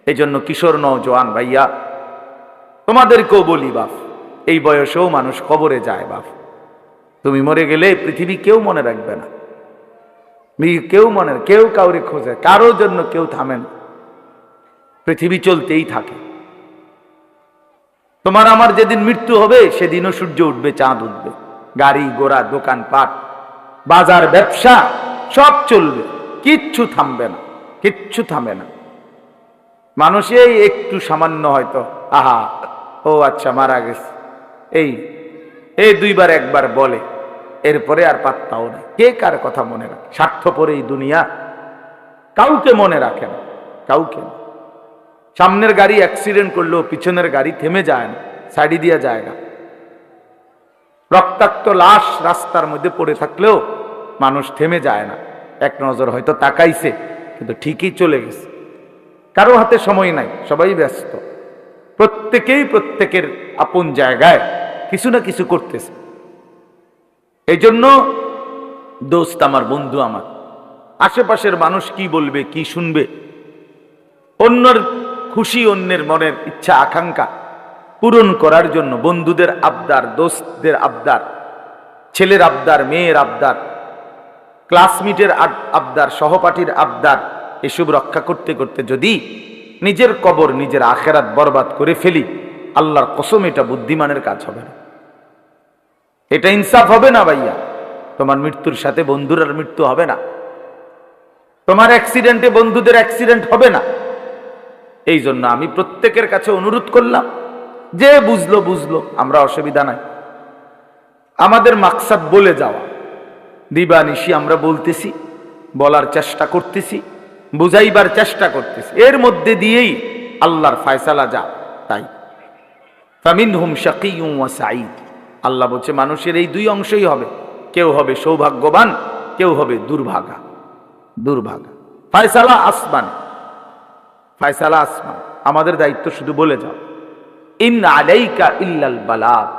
এই জন্য কিশোর নওজোয়ান ভাইয়া তোমাদেরকেও বলি বাপ, এই বয়সেও মানুষ কবরে যায় বাপ। তুমি মরে গেলে পৃথিবী কেউ মনে রাখবে না, কেউ কাউরে খোঁজে, কারোর জন্য কেউ থামেন, পৃথিবী চলতেই থাকে। তোমার আমার যেদিন মৃত্যু হবে সেদিনও সূর্য উঠবে, চাঁদ উঠবে, গাড়ি ঘোড়া দোকানপাট বাজার ব্যবসা সব চলবে, কিচ্ছু থামবে না, কিচ্ছু থামবে না। মানুষে একটু সামান্য হয়তো আহা ও আচ্ছা মারা গেছে এই দুইবার একবার বলে, এরপরে আর পাত্তাও নাই। কে কার কথা মনে রাখে? স্বার্থপর এই দুনিয়া, কাউকে মনে রাখে না, কাউকে না। সামনের গাড়ি অ্যাক্সিডেন্ট করলেও পিছনের গাড়ি থেমে যায় না, সাইডি দিয়া যায় না। রক্তাক্ত লাশ রাস্তার মধ্যে পড়ে থাকলেও মানুষ থেমে যায় না, এক নজর হয়তো তাকাইছে কিন্তু ঠিকই চলে গেছে। কারো হাতে সময় নাই, সবাই ব্যস্ত, প্রত্যেকেই প্রত্যেকের আপন জায়গায় কিছু না কিছু করতেছে। এই জন্য দোস্ত আমার, বন্ধু আমার, আশেপাশের মানুষ কি বলবে কি শুনবে, অন্যের খুশি, অন্যের মনের ইচ্ছা আকাঙ্ক্ষা পূরণ করার জন্য বন্ধুদের আবদার, দোস্তদের আবদার, ছেলের আবদার, মেয়ের আবদার, ক্লাসমেটের আবদার, সহপাঠীর আবদার, এসব রক্ষা করতে করতে যদি নিজের কবর, নিজের আখেরাত বরবাদ করে ফেলি, আল্লাহর কসম এটা বুদ্ধিমানের কাজ হবে না, এটা ইনসাফ হবে না ভাইয়া। তোমার মৃত্যুর সাথে বন্ধুর আর মৃত্যু হবে না, তোমার অ্যাক্সিডেন্টে বন্ধুদের অ্যাক্সিডেন্ট হবে না। এই জন্য আমি প্রত্যেকের কাছে অনুরোধ করলাম, যে বুঝলো বুঝলো, আমরা অসুবিধা নাই। আমাদের মাকসাদ বলে যাওয়া, দিবানিশি আমরা বলতেছি, বলার চেষ্টা করতেছি, বুঝাইবার চেষ্টা করতেছি, এর মধ্যে দিয়েই আল্লাহর ফয়সালা যা তাই। ফামিনহুম শাকিয়্যুন ওয়া সাঈদ, আল্লাহ বলছে মানুষের এই দুই অংশই হবে, কেউ হবে সৌভাগ্যবান, কেউ হবে দুর্ভাগা। ফয়সালা আসমান, ফয়সালা আসমান। আমাদের দায়িত্ব শুধু বলে যাও, ইন আলাইকা ইল্লাল বালাগ।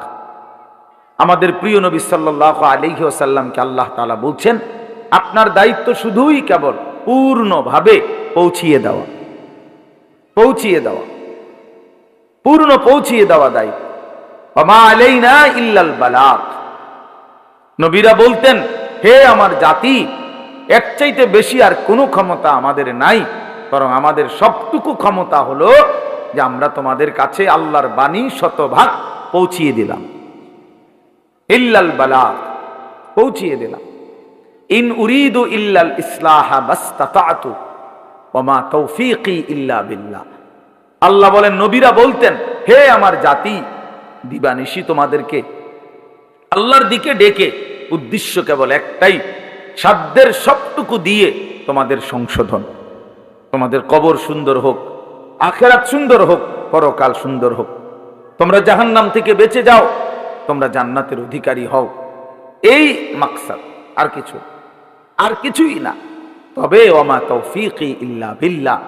আমাদের প্রিয় নবী সাল্লাল্লাহু আলাইহি ওয়াসাল্লামকে আল্লাহ তাআলা বলছেন, আপনার দায়িত্ব শুধুই কেবল পূর্ণভাবে পৌঁছিয়ে দেওয়া, পূর্ণ পৌঁছিয়ে দেওয়া দায়িত্ব। ওয়া আলাইনা ইল্লাল বালাগ। নবীরা বলতেন, হে আমার জাতি, এর চাইতে বেশি আর কোনো ক্ষমতা আমাদের নাই, বরং আমাদের সবটুকু ক্ষমতা হলো যে আমরা তোমাদের কাছে আল্লাহর বাণী শতভাগ পৌঁছিয়ে দিলাম। ইল্লাল বালাগ, পৌঁছিয়ে দিলাম। ইন উরিদু ইল্লাল ইসলাহা মাসতাতাতু ওয়া মা তৌফীকি ইল্লা বিল্লাহ। আল্লাহ বলেন, নবীরা বলতেন, হে আমার জাতি, দিবানিশি তোমাদেরকে আল্লাহর দিকে ডেকে উদ্দেশ্য কেবল একটাই, সাধ্যের সবটুকু দিয়ে তোমাদের সংশোধন, তোমাদের কবর সুন্দর হোক, আখিরাত সুন্দর হোক, পরকাল সুন্দর হোক, তোমরা জাহান্নাম থেকে বেঁচে যাও, তোমরা জান্নাতের অধিকারী হও। এই মাকসাদ, আর কিছুই না। তবে ওয়ামা তৌফীকি ইল্লা বিল্লাহ,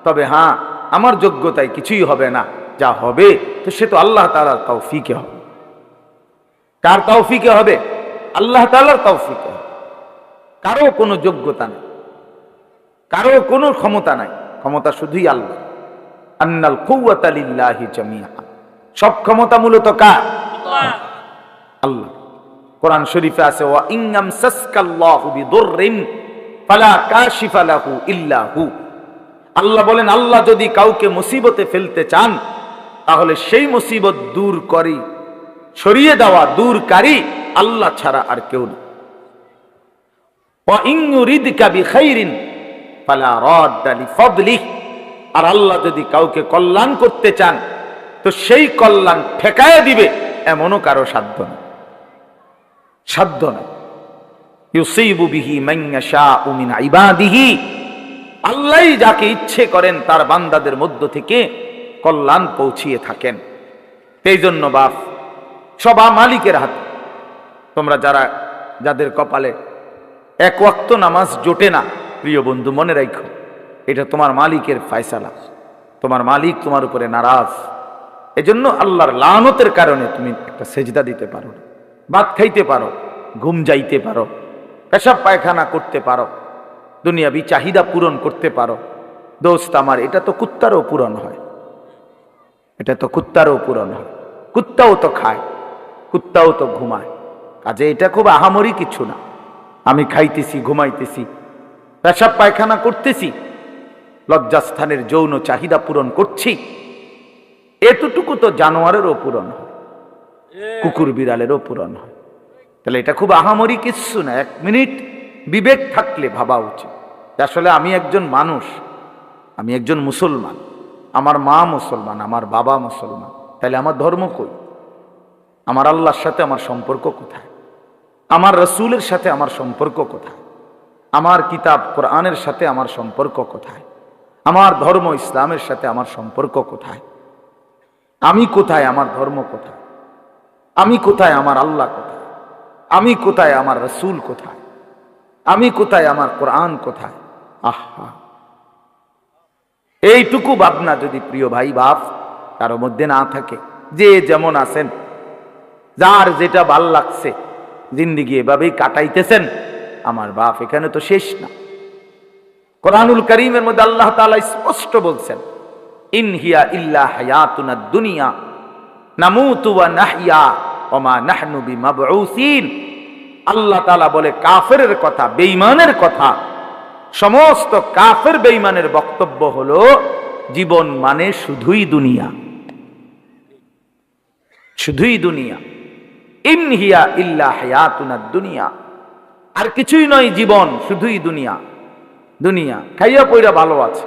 তবে হ্যাঁ, আমার যোগ্যতায় কিছুই হবে না, যা হবে তো সে তো আল্লাহ তাআলার তৌফিকে হবে। কার তৌফিকে হবে? আল্লাহ তাআলার তৌফিকে হবে। কারো কোনো যোগ্যতা নেই, কারো কোনো ক্ষমতা নাই, ক্ষমতা শুধুই আল্লাহ। আন্নাল কুওয়াতা লিল্লাহি জামিআ, সব ক্ষমতা মূলত কার? আল্লাহ। কোরআন শরীফে আছে, ওয়া ইনয়ামসাসকাল্লাহু বিদুররিন ফালা কাশিফা লাহু ইল্লা হু। আল্লাহ বলেন, আল্লাহ যদি কাউকে মুসিবতে ফেলতে চান, তাহলে সেই মুসিবত দূর করি, সরিয়ে দেওয়া, দূরকারী আল্লাহ ছাড়া আর কেউ না। ওয়া ইন ইউরিদকা বিখাইরিন ফালা রাদ্দা লিফাদলিহি, আর আল্লাহ যদি কাউকে কল্যাণ করতে চান, তো সেই কল্যাণ ঠেকায় দিবে এমনও কারো সাধ্য না। ইউসিবু বিহি মান ইয়াশাউ মিন ইবাদিহি, আল্লাহ যাকে ইচ্ছে করেন তার বান্দাদের মধ্য থেকে কল্যাণ পৌঁছিয়ে থাকেন। এই জন্য বাপ, সবা মালিকের হাতে। তোমরা যাদের কপালে এক ওয়াক্ত নামাজ জোটে না, প্রিয় বন্ধু, মনে রাখো, এটা তোমার মালিকের ফয়সালা। তোমার মালিক তোমার উপরে নারাজ। এজন্য আল্লাহর লানতের কারণে তুমি একটা সেজদা দিতে পারো, ভাত খাইতে পারো, ঘুম যাইতে পারো, পেশাব পায়খানা করতে পারো, দুনিয়াবি চাহিদা পূরণ করতে পারো, দোস্ত আমার, এটা তো কুত্তারও পূরণ হয়, এটা তো কুত্তারও পূরণ হয়। কুত্তাও তো খায়, কুত্তাও তো ঘুমায়, কাজে এটা খুব আহামরি কিছু না। আমি খাইতেছি, ঘুমাইতেছি, পেশাব পায়খানা করতেছি, লজ্জাস্থানের যৌন চাহিদা পূরণ করছি, এতটুকু তো জানোয়ারেরও পূরণ হয়, কুকুর বিড়ালেরও পূরণ হয়। তাহলে এটা খুব আহামরি কিছু না। 1 মিনিট বিবেক থাকলে ভাবা উচিত আসলে আমি একজন মানুষ, আমি একজন মুসলমান, আমার মা মুসলমান, আমার বাবা মুসলমান, তাহলে আমার ধর্ম কই? আমার আল্লাহর সাথে আমার সম্পর্ক কোথায়? আমার রসুলের সাথে আমার সম্পর্ক কোথায়? আমার কিতাব কোরআনের সাথে আমার সম্পর্ক কোথায়? আমার ধর্ম ইসলামের সাথে আমার সম্পর্ক কোথায়? আমি কোথায়? আমার ধর্ম কোথায়? আমি কোথায়? আমার আল্লাহ কোথায়? আমি কোথায়? আমার রসুল কোথায়? আমি কোথায়? আমার কোরআন কোথায়? আহা, এইটুকু ভাবনা যদি প্রিয় ভাই বাপ কারো মধ্যে না থাকে, যে যেমন আছেন, যার যেটা ভাল লাগছে জিন্দিগি এভাবেই কাটাইতেছেন, আমার বাপ এখানে তো শেষ না। কোরআনুল কারীমের মধ্যে আল্লাহ তাআলা স্পষ্ট বলছেন, ইন হিয়া ইল্লা হায়াতুনা দুনিয়া নামুতু ওয়া নাহইয়া ওয়া মা নাহনু বিমাবউসিন। আল্লাহ তাআলা বলে কাফেরের কথা, বেঈমানের কথা, সমস্ত কাফের বেঈমানের বক্তব্য হলো জীবন মানে শুধুই দুনিয়া, শুধুই দুনিয়া। ইন হিয়া ইল্লা হায়াতুনা দুনিয়া, আর কিছুই নয় জীবন, শুধুই দুনিয়া। দুনিয়া খাইয়া পইরা ভালো আছে,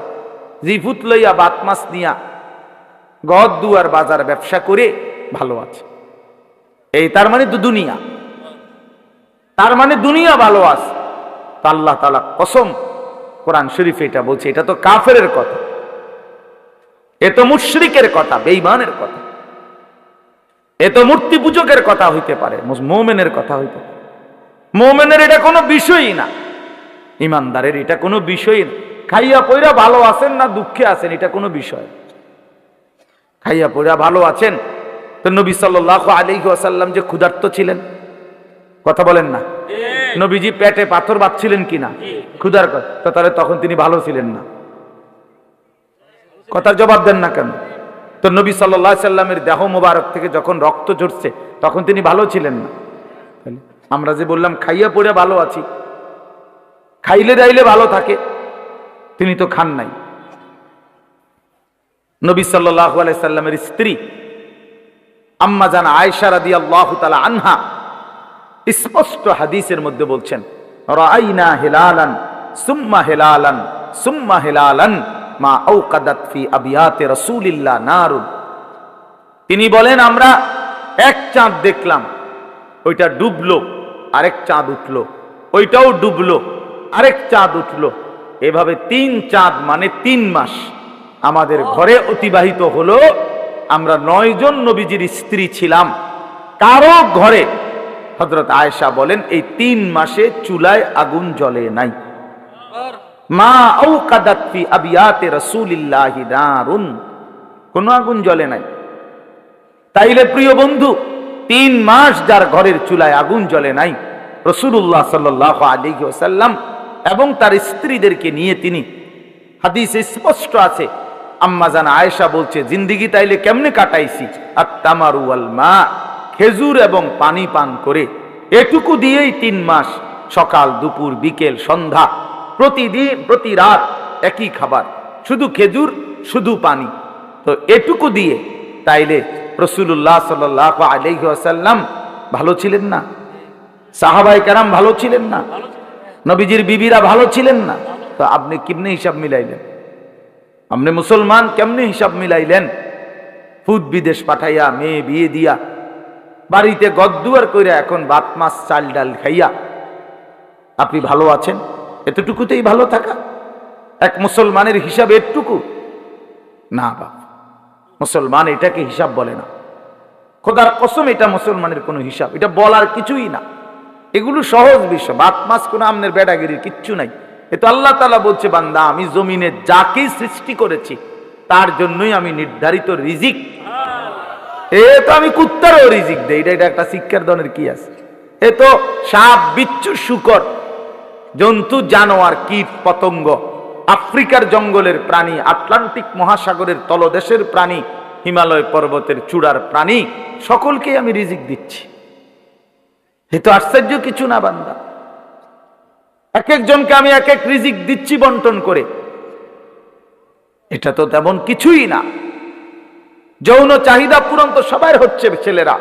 জিফুত লইয়া বাত মাছ নিয়া ঘর দুয়ার বাজার ব্যবসা করে ভালো আছে, এই তার মানে তো দুনিয়া, তার মানে দুনিয়া ভালো আছে। তা আল্লাহ তাআলা কসম কোরআন শরীফে এটা বলছে, এটা তো কাফেরের কথা, এ তো মুশরিকের কথা, বেঈমানের কথা, এ তো মূর্তি পূজকের কথা হইতে পারে, মুমিনের কথা হইতে পারে। মুমিনের এটা কোনো বিষয়ই না, ইমানদারের এটা কোনো বিষয়ই না। খাইয়া পয়রা ভালো আছেন না দুঃখে আছেন, এটা কোনো বিষয়। খাইয়া পয়রা ভালো আছেন তো নবী সাল্লাল্লাহু আলাইহি ওয়াসাল্লাম যে ক্ষুধার্ত ছিলেন, কথা বলেন না, নবীজি পেটে পাথর বাঁধছিলেন কিনা ক্ষুধার কথা, তাহলে তখন তিনি ভালো ছিলেন না? কথার জবাব দেন না কেন? তো নবী সাল্লাল্লাহু আলাইহি সাল্লামের দেহ মোবারক থেকে যখন রক্ত ঝরছে তখন তিনি ভালো ছিলেন না? আমরা যে বললাম খাইয়া পড়ে ভালো আছি, খাইলে দাইলে ভালো থাকে, তিনি তো খান নাই। নবী সাল্লাল্লাহু আলাইহি সাল্লামের স্ত্রী আম্মা জান আয়েশা রাদিয়াল্লাহু তাআলা আনহা স্পষ্ট হাদিসের মধ্যে বলছেন, রাআইনা হিলালান সুম্মা হিলালান সুম্মা হিলালান মা আওকাদাত ফি আবিয়াতি রাসূলিল্লাহ নারুন। তিনি বলেন আমরা এক চাঁদ দেখলাম, ওইটা ডুবলো, আরেক চাঁদ উঠলো, ওইটাও ডুবলো, আরেক চাঁদ উঠলো, এভাবে 3 চাঁদ মানে 3 মাস আমাদের ঘরে অতিবাহিত হলো। আমরা 9 জন নবীজির স্ত্রী ছিলাম, কারো ঘরে, হযরত আয়েশা বলেন, এই 3 মাসে চুলায় আগুন জ্বলে নাই। মা আওকাদাত ফি আবিয়াতি রাসূলিল্লাহি নারুন, কোনো আগুন জ্বলে নাই। তাইলে প্রিয় বন্ধু, 3 মাস যার ঘরের চুলায় আগুন জ্বলে নাই, রাসূলুল্লাহ সাল্লাল্লাহু আলাইহি ওয়াসাল্লাম এবং তার স্ত্রীদেরকে নিয়ে তিনি, হাদিসে স্পষ্ট আছে, আম্মা জান আয়েশা বলছে, জিন্দেগি তাইলে কেমনে কাটাইছি, আত-তামারু ওয়াল মা, খেজুর এবং পানি পান করে, এটুকু দিয়েই 3 মাস, সকাল দুপুর বিকেল সন্ধ্যা, প্রতিদিন প্রতি রাত একই খাবার, শুধু খেজুর শুধু পানি। তো এটুকু দিয়ে তাইলে রাসূলুল্লাহ সাল্লাল্লাহু আলাইহি ওয়াসাল্লাম ভালো ছিলেন না? সাহাবায়ে কেরাম ভালো ছিলেন না? নবীজির বিবিরা ভালো ছিলেন না? তো আপনি কেমনে হিসাব মিলাইলেন? আপনি মুসলমান কেমনে হিসাব মিলাইলেন? ফুদ বিদেশ পাঠাইয়া, মেয়ে বিয়ে দিয়া, বাড়িতে গদ্দুয়ার কইরা, এখন ভাত মাছ চাল ডাল খাইয়া আপনি ভালো আছেন? এতটুকুতেই ভালো থাকা এক মুসলমানের হিসাব? এটুকু না বাপ, মুসলমান এটাকে হিসাব বলে না। খোদার কসম, এটা মুসলমানের কোনো হিসাব, এটা বলার কিছুই না। এগুলো সহজ বিষয়, ভাত মাছ কোনো আমনের বেড়াগিরির কিচ্ছু নাই। এ তো আল্লাহ তাআলা বলছে, বান্দা আমি জমিনে যাকে সৃষ্টি করেছি তার জন্যই আমি নির্ধারিত রিজিক, এ তো আমি কুত্তারও রিজিক দেই, এটা একটা শিক্ষার ধরনের কি আছে? এ তো সাপ বিচ্ছু শুকর জন্তু জানোয়ার কীট পতঙ্গ আফ্রিকা আফ্রিকার জঙ্গলের প্রাণী, আটলান্টিক মহাসাগরের তলদেশের প্রাণী, হিমালয় পর্বতের চূড়ার প্রাণী, সকলকে আমি রিজিক দিচ্ছি। এ তো আশ্চর্য কিছু না বান্দা। এক একজনকে আমি এক এক রিজিক দিচ্ছি বন্টন করে, এটা তো তেমন কিছুই না। যৌন চাহিদা পূরণ তো সবার হচ্ছে ছেলেরা।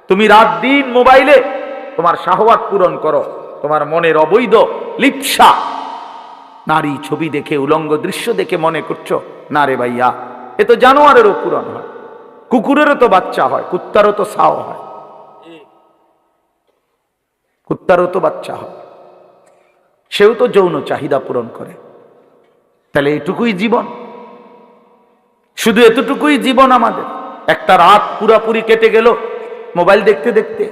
তুমি রাত দিন মোবাইলে তোমার শাহওয়াত পূরণ করো, তোমার মনের অবৈধ লিপ্সা, নারী ছবি দেখে, উলঙ্গ দৃশ্য দেখে মনে করছো না রে ভাইয়া, এ তো জানোয়ারেরও পূরণ হয়, কুকুরেরও তো বাচ্চা হয়, কুত্তারও তো ছাও হয়, কুত্তারও তো বাচ্চা হয়, সেও তো যৌন চাহিদা পূরণ করে। তাহলে এটুকুই জীবন, শুধু এতটুকুই জীবন আমাদের। একটা রাত পুরাপুরি কেটে গেল মোবাইল দেখতে দেখতে,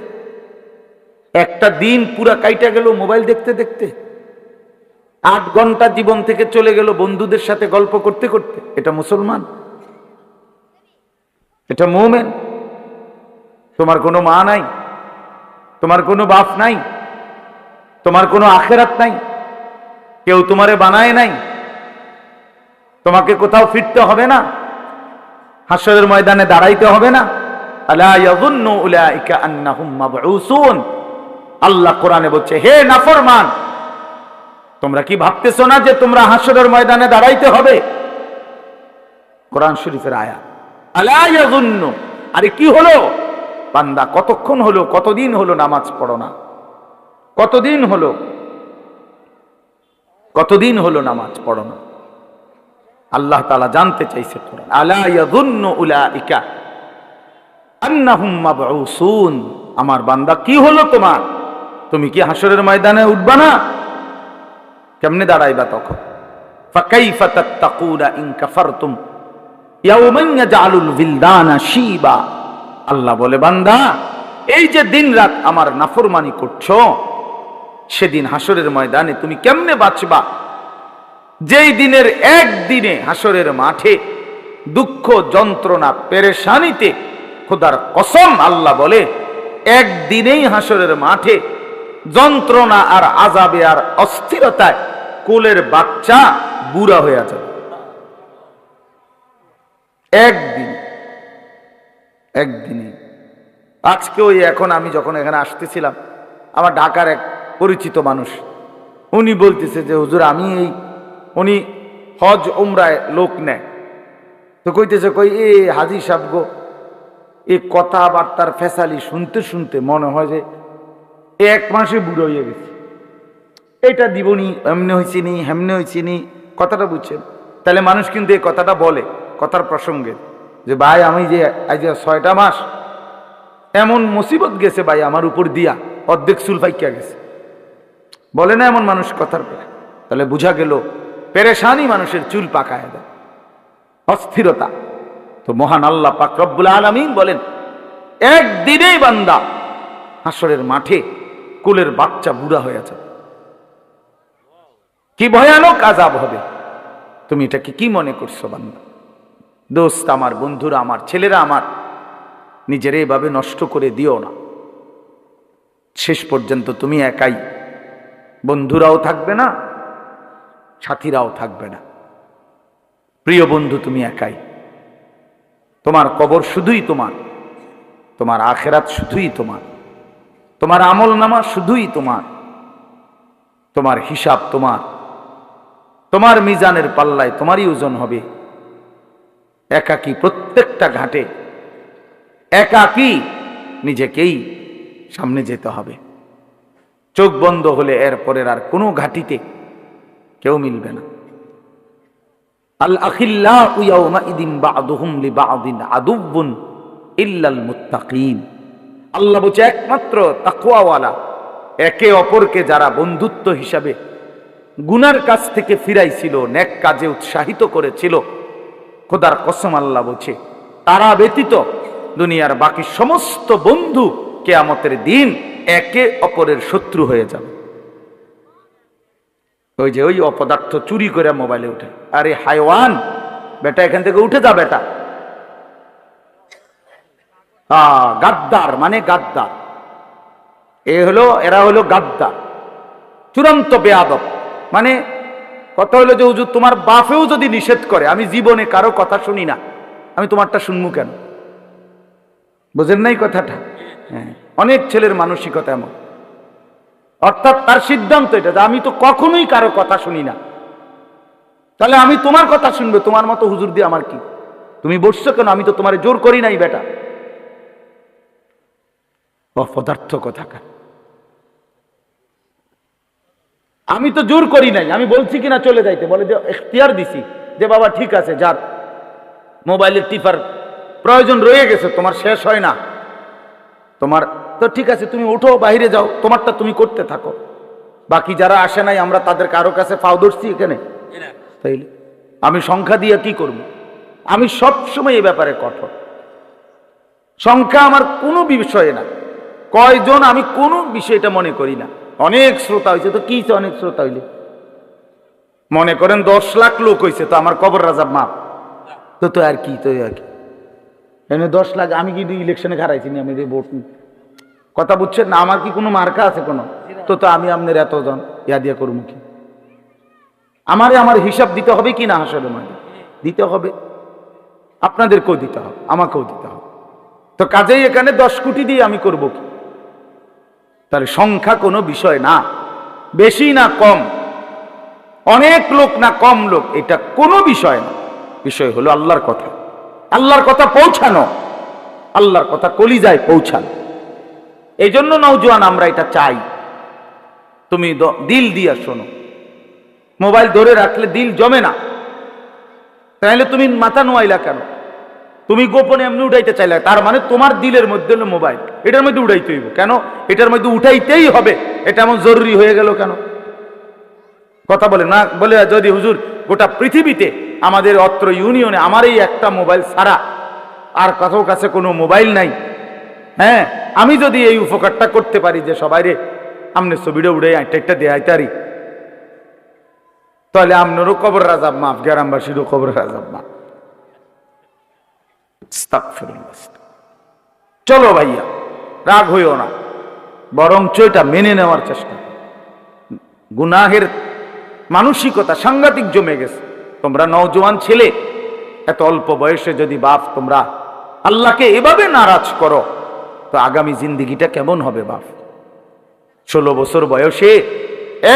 একটা দিন পুরা কাইটা গেল মোবাইল দেখতে দেখতে, 8 ঘন্টা জীবন থেকে চলে গেল বন্ধুদের সাথে গল্প করতে করতে। এটা মুসলমান? এটা মুমিন? তোমার কোনো মা নাই, তোমার কোনো বাপ নাই, তোমার কোনো আখেরাত নাই, কেউ তোমারে বানায় নাই, তোমাকে কোথাও ফিরতে হবে না, হাসরের ময়দানে দাঁড়াইতে হবে না। আলা ইয়াযুন্নু উলাইকা আন্নাহুম মাবউসুন। আল্লাহ কোরআনে বলছে, হে নাফরমান, তোমরা কি ভাবতেছো না যে তোমরা হাসরের ময়দানে দাঁড়াইতে হবে? কোরআন শরীফের আয়াত। আলা ইয়াযুন্নু, আরে কি হলো বান্দা, কতক্ষণ হলো, কতদিন হলো নামাজ পড়ো না? কতদিন হলো, কতদিন হলো নামাজ পড়ো না? আল্লাহ তাআলা জানতে চাইছে কোরআন, আলা ইয়াযুন্নু উলাইকা আন্নাহুম মাবউসুন। আমার বান্দা কি হলো তোমার? তুমি কি হাসরের ময়দানে উঠবা না? কেমনে দাঁড়াইবা তখন? ফাকাইফা তাত্তাকুনা ইন কাফারতুম ইয়াওমান ইয়াজআলুল বিলদানা শিবা। আল্লাহ বলে, বান্দা এই যে দিন রাত আমার নাফরমানি করছো, সেদিন হাসরের ময়দানে তুমি কেমনে বাঁচবা? যেই দিনের একদিনে হাসরের মাঠে দুঃখ যন্ত্রণা পেরেশানিতে, খোদার কসম আল্লাহ বলে, একদিনেই হাসরের মাঠে যন্ত্রণা আর আযাবে আর অস্থিরতায় কোলের বাচ্চা বুড়া হয়ে যাবে। একদিন, একদিনে। আজকে ওই এখন আমি যখন এখানে আসতেছিলাম, আমার ঢাকার এক পরিচিত মানুষ, উনি বলতেছে যে হুজুর আমি এই, উনি হজ উমরায় লোক নেয়, তো কইতেছে কই এ হাজি সাহেব গো, এই কথাবার্তার ফেসালি শুনতে শুনতে মনে হয় যে 1 মাসে বুড়ো হয়ে গেছে, এটা দিবনি, এমনি হয়েছি নি, হেমনে হয়েছি নি, কথাটা বুঝছেন? তাহলে মানুষ কিন্তু এই কথাটা বলে কথার প্রসঙ্গে যে ভাই আমি যে আজ 6টা মাস এমন মুসিবত গেছে ভাই আমার উপর দিয়া, অর্ধেক চুল ফাইকা গেছে, বলে না এমন মানুষ কথার পরে? তাহলে বুঝা গেল পেরেশানি মানুষের চুল পাকায় দেয়, অস্থিরতা। তো মহান আল্লাহ পাক রব্বুল আলামিন বলেন, একদিনেই বান্দা হাসরের মাঠে কোলের বাচ্চা বুড়া হয়ে যাবে। কি ভয়ানক আযাব হবে! তুমি এটাকে কি মনে করছো বান্দা? দোস্ত আমার, বন্ধুরা আমার, ছেলেরা আমার, নিজের এভাবে নষ্ট করে দিও না। শেষ পর্যন্ত তুমি একাই, বন্ধুরাও থাকবে না, সাথীরাও থাকবে না। প্রিয় বন্ধু তুমি একাই, তোমার কবর শুধুই তোমার, তোমার আখেরাত শুধুই তোমার, তোমার আমল নামা শুধুই তোমার, তোমার হিসাব তোমার, তোমার মিজানের পাল্লায় তোমারই ওজন হবে। একাকী প্রত্যেকটা ঘাটে একাকী নিজেকেই সামনে যেতে হবে। চোখ বন্ধ হলে এরপরের আর কোনো ঘাটিতে কেউ মিলবে না। আল আখিল্লাউ ইয়াউমাইদিন বা'দুহুম লিবা'দিন আদুউন ইল্লাল মুত্তাকিন। আল্লাহ বলছে একমাত্র তাকওয়াওয়ালা, একে অপরকে যারা বন্ধুত্ব হিসাবে গুনার কাছ থেকে ফিরাইছিল, নেক কাজে উৎসাহিত করেছিল, খোদার কসম আল্লাহ বলছে তারা ব্যতীত দুনিয়ার বাকি সমস্ত বন্ধু কিয়ামতের দিন একে অপরের শত্রু হয়ে যাবে। ওই যে ওই অপদার্থ চুরি করে মোবাইলে উঠে, আরে হায়ওয়ান বেটা এখান থেকে উঠে যা বেটা, গাদ্দার মানে গাদ্দার, এরা হলো গাদ্দার, চূড়ান্ত বেয়াদব, মানে কথা হলো যে হুজুর তোমার বাপেও যদি নিষেধ করে, আমি জীবনে কারো কথা শুনি না, আমি তোমারটা শুনবো কেন? বুঝেন নাই কথাটা? হ্যাঁ, অনেক ছেলের মানসিকতা এমন। অর্থাৎ তার সিদ্ধান্ত এটা যে আমি তো কখনোই কারো কথা শুনি না, তাহলে আমি তোমার কথা শুনবে, তোমার মতো হুজুর দিয়ে আমার কি? তুমি বসছো কেন? আমি তো তোমার জোর করি নাই বেটা। অপদার্থ কথাকার। আমি তো জোর করি নাই, আমি বলছি কিনা চলে যাইতে, বলে যে এখতিয়ার দিছি যে বাবা ঠিক আছে যার মোবাইলের টিপার প্রয়োজন রয়ে গেছে, তোমার শেষ হয় না, তোমার তো ঠিক আছে, তুমি উঠো বাইরে যাও, তোমারটা তুমি করতে থাকো। বাকি যারা আসে নাই আমরা তাদের কারো কাছে ফাও ধরছি এখানে? তাইলে আমি সংখ্যা দিয়ে কি করব? আমি সবসময় এই ব্যাপারে কঠোর। সংখ্যা আমার কোনো বিষয়ে না, কয়জন আমি কোনো বিষয়টা মনে করি না। অনেক শ্রোতা হয়েছে তো কি, অনেক শ্রোতা হইলে মনে করেন 10 লাখ লোক হয়েছে, তো আমার কবর রাজাব মাপ তো তো আর কি, তো আর কি এনে 10 লাখ। আমি কি ইলেকশনে হারাইছি না? আমি ভোট, কথা বুঝছেন না? আমার কি কোনো মার্কা আছে কোনো? তো তো আমি আপনার এতজন ইয়া দিয়া করবো কি? আমার হিসাব দিতে হবে কি না? আসলে মানে দিতে হবে, আপনাদেরকেও দিতে হবে, আমাকেও দিতে হবে। তো কাজেই এখানে 10 কোটি দিয়ে আমি করব কি? তাহলে সংখ্যা কোনো বিষয় না, বেশি না কম, অনেক লোক না কম লোক, এটা কোনো বিষয় না। বিষয় হলো আল্লাহর কথা, আল্লাহর কথা পৌঁছানো, আল্লাহর কথা কলিজায় পৌঁছানো। এই জন্য নওজোয়ান আমরা এটা চাই, তুমি দিল দিয়া শোনো। মোবাইল ধরে রাখলে দিল জমে না, তাহলে তুমি মাথা নোয়াইলা কেন? তুমি গোপনে এমনি উঠাইতে চাইলে, তার মানে তোমার দিলের মধ্যে হলো মোবাইল, এটার মধ্যে উঠাইতে হইব কেন? এটার মধ্যে উঠাইতেই হবে, এটা এমন জরুরি হয়ে গেল কেন? কথা বলে না, বলে যদি হুজুর গোটা পৃথিবীতে আমাদের অত্র ইউনিয়নে আমার এই একটা মোবাইল ছাড়া আর কারো কাছে কোনো মোবাইল নাই, হ্যাঁ, আমি যদি এই উপকারটা করতে পারি যে সবাই রে আমনে ছবিটা উড়ে একটা দেখাইতারি, তাহলে আপনারও কবর রাজাব মাফ, গ্রামবাসীরও কবর রাজাব মাফ। চলো ভাইয়া, রাগ হইও না, বরঞ্চ এটা মেনে নেওয়ার চেষ্টা। গুনাহের মানসিকতা সাংঘাতিক জমে গেছে। তোমরা নওজোয়ান ছেলে, এত অল্প বয়সে যদি বাপ তোমরা আল্লাহকে এভাবে নারাজ করো, তো আগামী জিন্দিগিটা কেমন হবে বাপ? 16 বছর বয়সে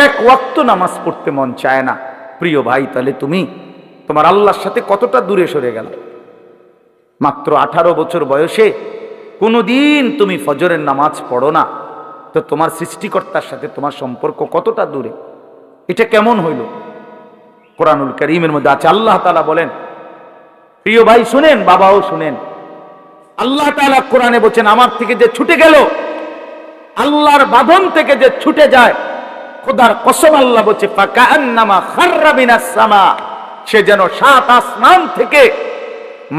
এক ওয়াক্ত নামাজ পড়তে মন চায় না, প্রিয় ভাই, তাহলে তুমি তোমার আল্লাহর সাথে কতটা দূরে সরে গেল? মাত্র 18 বছর বয়সে কোনোদিন তুমি ফজরের নামাজ পড়ো না, তো তোমার সৃষ্টিকর্তার সাথে তোমার সম্পর্ক কতটা দূরে? এটা কেমন হইল? কোরআনুল কারীমের মধ্যে আছে, আল্লাহ তাআলা বলেন, প্রিয় ভাই শুনেন, বাবাও শুনেন, আল্লাহ তাআলা কোরআনে বলেন, আমার থেকে যে ছুটে গেল, আল্লাহর বাঁধন থেকে যে ছুটে যায়, খোদার কসম আল্লাহ বলছে, ফাকান্নামা খাররা মিনাস সামা, সে যেন 7 আসমান থেকে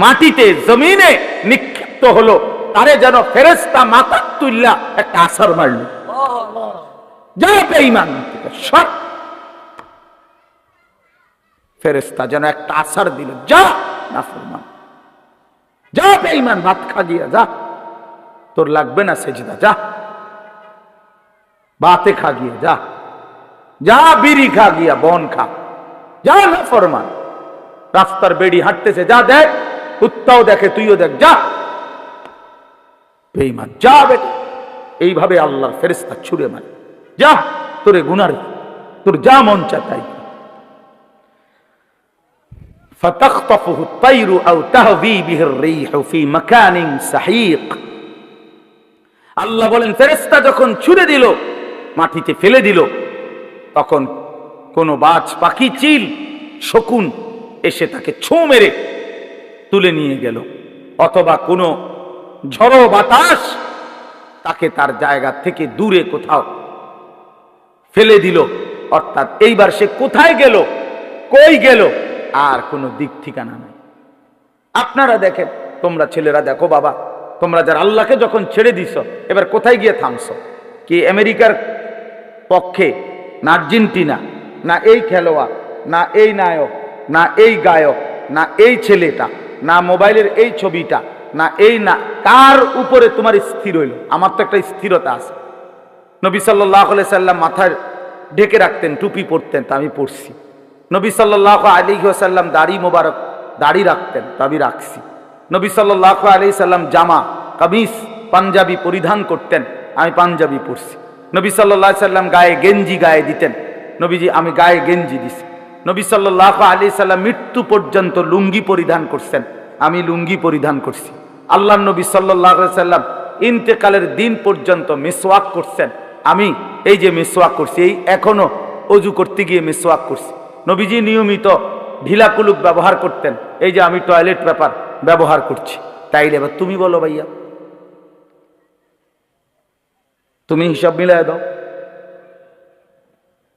মাটিতে জমিনে নিক্ষিপ্ত হলো, তারে যেন ফেরেশতা মাথা তুইল্লা একটা আছর মারল। যা বেঈমান, সব ফেরেশতা যেন একটা আছর দিল, যা নাফরমান, যা বেঈমান, ভাত খা গিয়া যা, তোর লাগবে না সেজদা, যা বাতে খা গিয়া যা, যা বিড়ি খা গিয়া, বন খা, যা নাফরমান। রাস্তার বেড়ি হাঁটতেছে, যা দেখ, কুত্তাও দেখে, তুইও দেখ, যা বেঈমান, যা বেটা। এইভাবে আল্লাহর ফেরেশতা ছুড়ে মারে, যা তোরে গুনার, তোর যা মন চায় তাই। فتخطفه الطير أو تهوي به الريح في مكان سحيق। আল্লাহ বলেন, ফেরেশতা যখন ছুড়ে দিল, মাটিতে ফেলে দিল, তখন কোন বাজ পাখি, চিল, শকুন এসে তাকে ছোঁ মেরে তুলে নিয়ে গেল, অথবা কোনো ঝড়ো বাতাস তাকে তার জায়গা থেকে দূরে কোথাও ফেলে দিল। অর্থাৎ এইবার সে কোথায় গেল, কই গেল, আর কোনো দিক ঠিকানা নাই। আপনারা দেখেন, তোমরা ছেলেরা দেখো বাবা, তোমরা যারা আল্লাহকে যখন ছেড়ে দিছ, এবার কোথায় গিয়ে থামছো? কি আমেরিকার পক্ষে, না আর্জেন্টিনা, না এই খেলোয়াড়, না এই নায়ক, না এই গায়ক, না এই ছেলেটা, না মোবাইলের এই ছবিটা, না এই, না কার উপরে তোমার স্থির হইল? আমার তো একটা স্থিরতা আছে। নবী সাল্লাল্লাহু আলাইহি সাল্লাম মাথায় ঢেকে রাখতেন, টুপি পরতেন, তা আমি পড়ছি। নবী সাল্লাল্লাহু আলাইহি ওয়াসাল্লাম দাড়ি মোবারক দাড়ি রাখতেন, তা আমি রাখছি। নবী সাল্লাল্লাহু আলাইহি সাল্লাম জামা কামিজ পাঞ্জাবি পরিধান করতেন, আমি পাঞ্জাবি পরছি। নবী সাল্লাল্লাহু আলাইহি সাল্লাম গায়ে গেঞ্জি গায়ে দিতেন, নবীজি আমি গায়ে গেঞ্জি দিছি। নবী সাল্লাল্লাহু আলাইহি সাল্লাম মৃত্যু পর্যন্ত লুঙ্গি পরিধান করছেন, আমি লুঙ্গি পরিধান করছি। আল্লাহর নবী সাল্লাল্লাহু আলাইহি সাল্লাম ইন্তেকালের দিন পর্যন্ত মিসওয়াক করছেন, আমি এই যে মিসওয়াক করছি, এই এখনো অজু করতে গিয়ে মিসওয়াক করছি। নবীজি নিয়মিত ঢিলা কুলুক ব্যবহার করতেন, এই যে আমি টয়লেট পেপার ব্যবহার করছি। তাইলে এবার তুমি বলো ভাইয়া, তুমি হিসাব মিলায় দাও,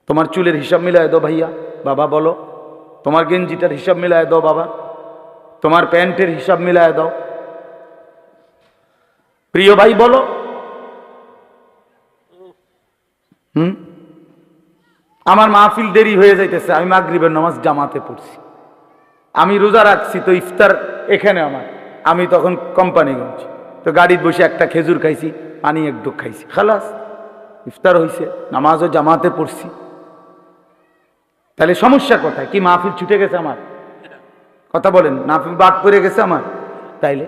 তোমার চুলের হিসাব মিলায় দাও ভাইয়া। বাবা বলো, তোমার গেঞ্জিটার হিসাব মিলায় দাও বাবা, তোমার প্যান্টের হিসাব মিলায় দাও। প্রিয় ভাই বলো, আমার মাহফিল দেরি হয়ে যাইতেছে, আমি মাগরিবের নামাজ জামাতে পড়ছি, আমি রোজা রাখছি, তো ইফতার এখানে আমার, আমি তখন কোম্পানিগঞ্জ, তো গাড়িতে বসে একটা খেজুর খাইছি, পানি এক ডুক খাইছি, খালাস ইফতার হয়েছে, নামাজও জামাতে পড়ছি। তাহলে সমস্যা কোথায়? কি মাহফিল ছুটে গেছে আমার? কথা বলেন, মাহফিল বাদ পড়ে গেছে আমার? তাইলে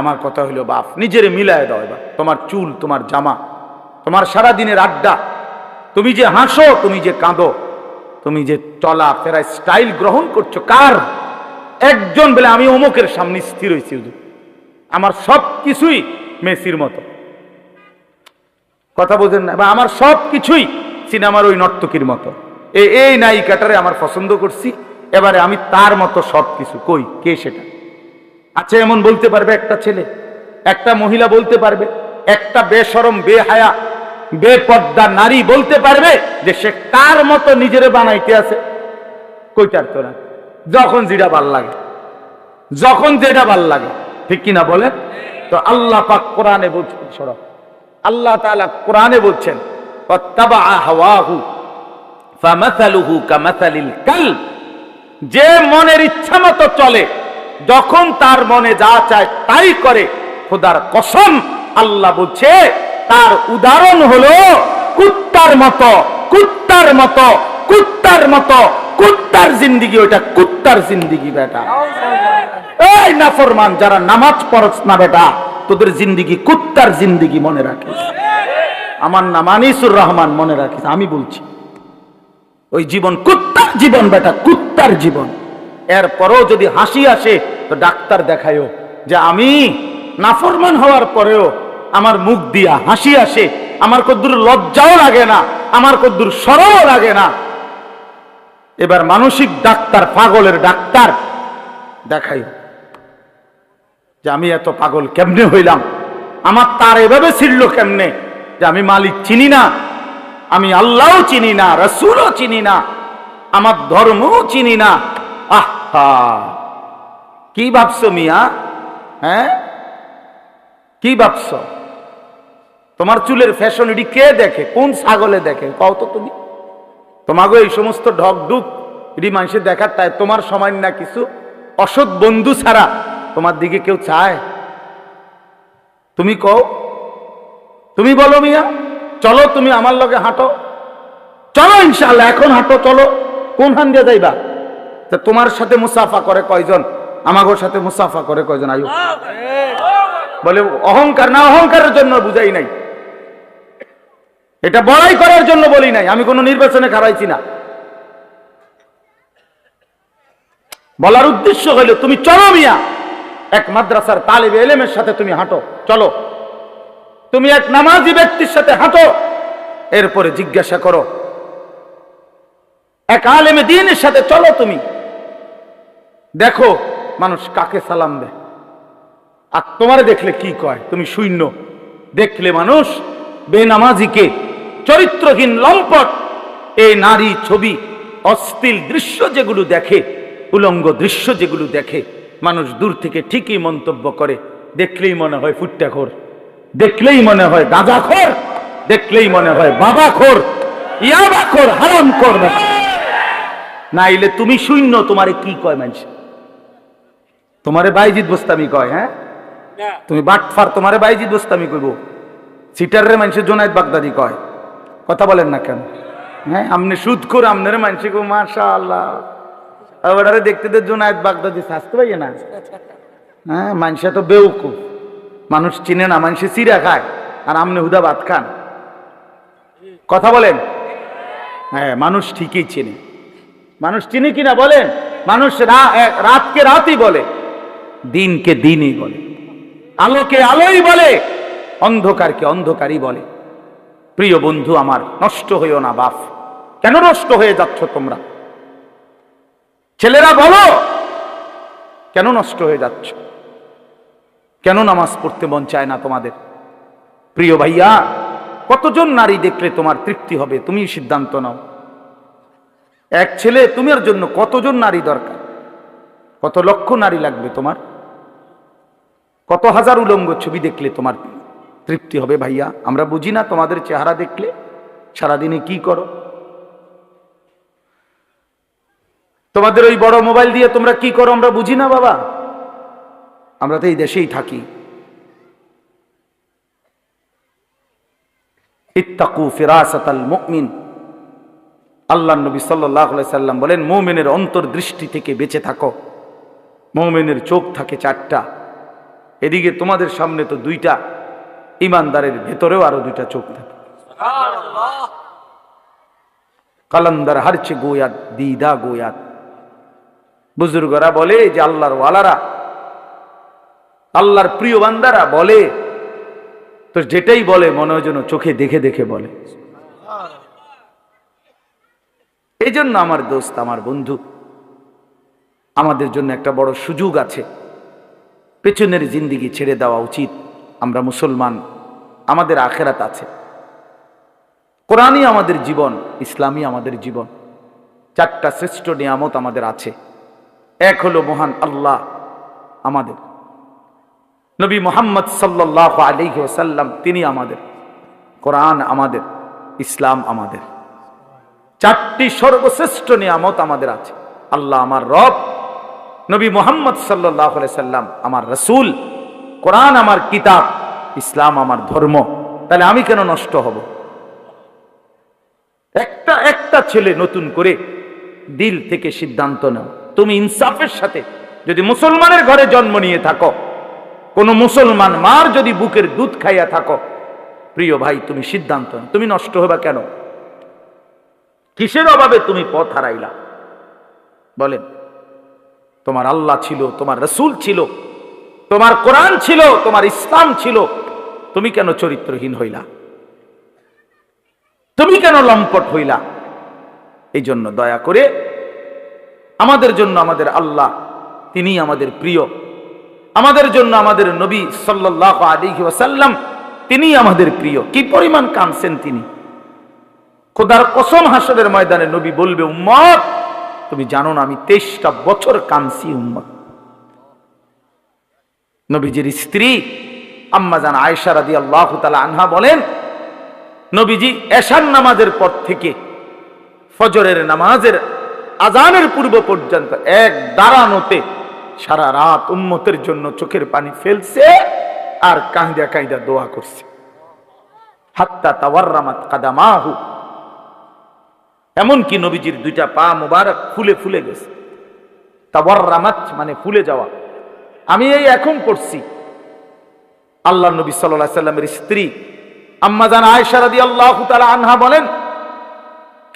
আমার কথা হইল বাপ, নিজেরে মিলায় দাও এবার। তোমার চুল, তোমার জামা, তোমার সারা দিনের আড্ডা, তুমি যে হাসো, তুমি যে কাঁদো, তুমি যে চলা ফেরায় স্টাইল গ্রহণ করছো, কার? একজন বলে আমি অমুকের সামনে স্থির হয়েছি, আমার সব কিছুই মেসির মতো, কথা বোঝেন না? বা আমার সব কিছুই সিনেমার ওই নর্তকীর মতো, এই নায়িকাটারে আমার পছন্দ করছি, এবারে আমি তার মতো সব কিছু। কই, কে সেটা? আচ্ছা, এমন বলতে পারবে একটা ছেলে, একটা মহিলা বলতে পারবে, একটা বেশরম বেহায়া বেপর্দা নারী বলতে পারবে যে সে কার মতো নিজেরে বানাইতে আছে? কইটার তো না। যখন যেটা ভাল লাগে, যখন যেটা ভাল লাগে, ঠিক কিনা বলে? তো আল্লাহ পাক কোরআনে বলছেন, শোনো, আল্লাহ তাআলা কোরআনে বলছেন, ওয়াত্তাবা হাওয়াহু ফামাসালুহু কামাসালিল কালব, যে মনের ইচ্ছা মতো চলে, যখন তার মনে যা চায় তাই করে, খোদার কসম আল্লাহ বলছে তার উদাহরণ হলো কুত্তার মতো, কুত্তার মতো, কুত্তার মতো, কুত্তার জিন্দেগি। ওইটা কুত্তার জিন্দেগি বেটা। এই নাফরমান যারা নামাজ পড়ছ না বেটা, তোদের জিন্দেগি কুত্তার জিন্দেগি, মনে রাখিস। আমার নাম আনিসুর রহমান, মনে রাখিস, আমি বলছি ওই জীবন কুত্তার জীবন বেটা, কুত্তার জীবন। এরপরও যদি হাসি আসে তো ডাক্তার দেখায়ও যে আমি নাফরমান হওয়ার পরেও আমার মুখ দিয়া হাসি আসে, আমার কদ্দুর লজ্জাও লাগে না, আমার কদ্দুর শরমও লাগে না। এবার মানসিক ডাক্তার, পাগলের ডাক্তার দেখাই যে আমি এত পাগল কেমনে হইলাম, আমার তার এভাবে ছিল কেমনে যে আমি মালিক চিনি না, আমি আল্লাহও চিনি না, রাসূলও চিনি না, আমার ধর্মও চিনি না। আহা, কি ভাবছো মিয়া? হ্যাঁ, কি ভাবছো? তোমার চুলের ফ্যাশন এটি কে দেখে? কোন ছাগলে দেখে? কও তো তুমি। তোমাকে এই সমস্ত ঢকঢুক এটি মানুষের দেখার তাই তোমার সময় না কিছু অসৎ বন্ধু ছাড়া তোমার দিকে কেউ চায়? তুমি কও, তুমি বলো মিয়া, চলো তুমি আমার লগে হাঁটো, চলো ইনশাআল্লাহ এখন হাঁটো, চলো। কোন হান দিয়ে যাইবা? তোমার সাথে মুসাফা করে কয়জন? আমাগোর সাথে মুসাফা করে কয়জন? আয়ু বলে অহংকার না, অহংকারের জন্য বুঝাই নাই, এটা বড়াই করার জন্য বলি নাই, আমি কোনো নির্বাচনে খারাইছি না। বলার উদ্দেশ্য হইল তুমি চলো মিয়া, এক মাদ্রাসার তালিবে ইলমের সাথে তুমি হাঁটো, চলো। তুমি এক নামাজি ব্যক্তির সাথে হাঁটো, এরপরে জিজ্ঞাসা করো এক আলেমে দ্বীনের সাথে চলো, তুমি দেখো মানুষ কাকে সালাম দেয়, আর তোমারে দেখলে কি কয়? তুমি শূন্য। দেখলে মানুষ বেনামাজিকে, চরিত্রহীন লম্পট, এই নারী ছবি, অশ্লীল দৃশ্য যেগুলো দেখে, উলঙ্গ দৃশ্য যেগুলো দেখে, মানুষ দূর থেকে ঠিকই মন্তব্য করে। দেখলেই মনে হয় ফুট্টাখোর, দেখলেই মনে হয় গাঁজাখোর, দেখলেই মনে হয় বাবাখোর, ইয়াবাখোর, হারামখোর। নাইলে তুমি শূন্য, তোমারে কি কয় মানুষ? তোমারে বাইজিদ বোস্তামি কয়? হ্যাঁ, তুমি বাটফার, তোমারে বাইজিদ বোস্তামি কইব। সিটাররে মানুষের জোনায়েদ বাগদাদি কয়। কথা বলেন না কেন? হ্যাঁ, আপনি সুদ করে আপনার মানসি গো মাশাআল্লাহ, ওটারে দেখতে তো জুনায়েদ বাগদাদি শাস্তে পাইয়ে না। হ্যাঁ, মানুষে তো বেউকুফ, মানুষ চিনে না, মানুষে চিরা খায়, আর আপনি হুদা ভাত খান। কথা বলেন? হ্যাঁ, মানুষ ঠিকই চিনে। মানুষ চিনে কিনা বলেন? মানুষ রাতকে রাতই বলে, দিনকে দিনই বলে, আলোকে আলোই বলে, অন্ধকারকে অন্ধকারই বলে। প্রিয় বন্ধু আমার, নষ্ট হইও না বাপ। কেন নষ্ট হয়ে যাচ্ছ তোমরা? ছেলেরা বলো, কেন নষ্ট হয়ে যাচ্ছ? কেন নামাজ পড়তে মন চায় না তোমাদের? প্রিয় ভাইয়া, কতজন নারী দেখলে তোমার তৃপ্তি হবে? তুমি সিদ্ধান্ত নাও। এক ছেলে, তোমার জন্য কতজন নারী দরকার? কত লক্ষ নারী লাগবে তোমার? কত হাজার উলঙ্গ ছবি দেখলে তোমার তৃপ্তি হবে? ভাইয়া, আমরা বুঝি না তোমাদের চেহারা দেখলে সারাদিনে কি করো? তোমাদের ওই বড় মোবাইল দিয়ে তোমরা কি করো আমরা বুঝি না বাবা। আমরা তো এই দেশেই থাকি। ইত্তাকু ফিরাসাতাল মুমিন, আল্লাহর নবী সাল্লাল্লাহু আলাইহি সাল্লাম বলেন, মুমিনের অন্তর্দৃষ্টি থেকে বেঁচে থাকো। মুমিনের চোখ থাকে চারটা, এদিকে তোমাদের সামনে তো দুইটা, ইমানদারের ভেতরেও আরো দুইটা চোখ থাকে। সুবহানাল্লাহ। কালান্দার হারচে গোয়াত দিদা গোয়াত। বুজুর্গরা বলে যে আল্লাহর ওয়ালারা, আল্লাহর প্রিয় বান্দারা বলে তো যেটাই বলে মনে হয় যেন চোখে দেখে দেখে বলে। এই জন্য আমার দোস্ত, আমার বন্ধু, আমাদের জন্য একটা বড় সুযোগ আছে। পেছনের জিন্দিগি ছেড়ে দেওয়া উচিত। আমরা মুসলমান, আমাদের আখেরাত আছে। কোরআনই আমাদের জীবন, ইসলামই আমাদের জীবন। চারটা শ্রেষ্ঠ নিয়ামত আমাদের আছে। এক হলো মহান আল্লাহ আমাদের, নবী মুহাম্মদ সাল্লাল্লাহু আলাইহি ওয়াসাল্লাম তিনি আমাদের, কোরআন আমাদের, ইসলাম আমাদের। চারটি সর্বশ্রেষ্ঠ নিয়ামত আমাদের আছে। আল্লাহ আমার রব, নবী মুহাম্মদ সাল্লাল্লাহু আলাইহি সাল্লাম আমার রাসূল, কোরআন আমার কিতাব, ইসলাম আমার ধর্ম। তাহলে আমি কেন নষ্ট হব? একটা ছেলে নতুন করে দিল থেকে সিদ্ধান্ত নাও। তুমি ইনসাফের সাথে, যদি মুসলমানের ঘরে জন্ম নিয়ে থাকো, কোন মুসলমান মার যদি বুকের দুধ খাইয়া থাকো, প্রিয় ভাই, তুমি সিদ্ধান্ত নাও, তুমি নষ্ট হবা কেন? কিসের অভাবে তুমি পথ হারাইলা? বলেন। তোমার আল্লাহ ছিল, তোমার রাসূল ছিল, তোমার কোরআন ছিল, তোমার ইসলাম ছিল, তুমি কেন চরিত্রহীন হইলা? তুমি কেন লম্পট হইলা? এই জন্য দয়া করে আমাদের জন্য আমাদের আল্লাহ, তিনি আমাদের প্রিয়। আমাদের জন্য আমাদের নবী সাল্লাল্লাহু আলাইহি ওয়াসাল্লাম তিনি আমাদের প্রিয়। কি পরিমাণ কাঁদছেন তিনি! খোদার কসম, হাসরের ময়দানে নবী বলবে, উম্মত তুমি জানো না আমি 23টা বছর কাঁদছি উম্মত। নবীজির স্ত্রী আম্মা জান আয়েশা রাদিয়াল্লাহু তাআলা আনহা বলেন, নবীজি এশার নামাজের পর থেকে ফজরের নামাজের আজানের পূর্ব পর্যন্ত এক দাঁড়ানোতে সারা রাত উম্মতের জন্য চোখের পানি ফেলছে আর কাঁদা কাঁদা দোয়া করছে। হাত্তা তাওয়াররামাত কাদামাহু, এমনকি নবীজির দুইটা পা মুবারক ফুলে ফুলে গেছে। তাওয়াররামাত মানে ফুলে যাওয়া। আমি এই এখন পড়ছি। আল্লাহ নবী সাল্লাল্লাহু আলাইহি সাল্লামের স্ত্রী আম্মা জান আয়েশা রাদিয়াল্লাহু তাআলা আনহা বলেন,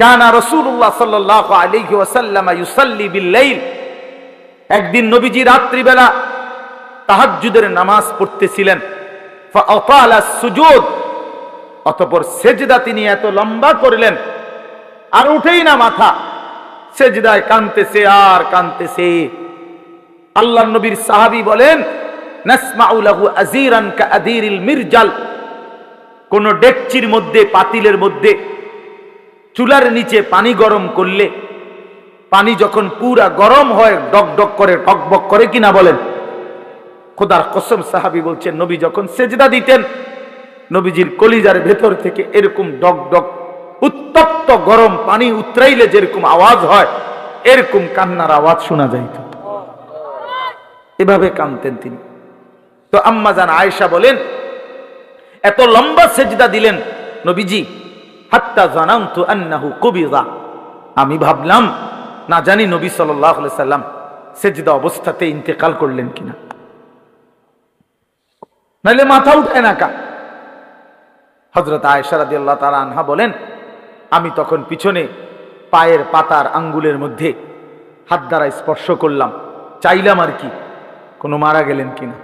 কানা রাসূলুল্লাহ সাল্লাল্লাহু আলাইহি ওয়াসাল্লাম ইউসাল্লি বিল-লাইল, একদিন নবীজি রাত্রিবেলা তাহাজ্জুদের নামাজ পড়তেছিলেন। ফাআতালা সুজুদ, অতঃপর সেজদা তিনি এত লম্বা করলেন আর উঠেই না মাথা, সেজদায় কাঁদতেছে আর কাঁদতেছে। আল্লাহর নবীর সাহাবী বলেন, নাসমাউ লাহু আযীরান কাআযীরিল মিরজাল, কোন ডেকচির মধ্যে, পাতিলের মধ্যে চুলার নিচে পানি গরম করলে পানি যখন পুরা গরম হয় ডকডক করে, টকবক করে কিনা বলেন? খোদার কসম, সাহাবী বলছেন নবী যখন সেজদা দিতেন, নবীজির কলিজার ভেতর থেকে এরকম ডকডক উত্তপ্ত গরম পানি উতরাইলে যেরকম আওয়াজ হয়, এরকম কান্নার আওয়াজ শোনা যাইত। এভাবে কাঁদতেন তিনি। তো আম্মা জান আয়েশা বলেন, এত লম্বা সেজদা দিলেন নবীজি, হাত্তা জানান্তু আন্নাহু কুবিযা, আমি ভাবলাম না জানি নবী সাল্লাল্লাহু আলাইহি সাল্লাম সেজদা অবস্থাতে ইন্তেকাল করলেন কিনা, নাইলে মাথা উঠায় না কা। হযরত আয়েশা রাদিয়াল্লাহু তাআলা আনহা বলেন, আমি তখন পিছনে পায়ের পাতার আঙ্গুলের মধ্যে হাত দ্বারা স্পর্শ করলাম, চাইলাম আর কি কোনো মারা গেলেন কিনা।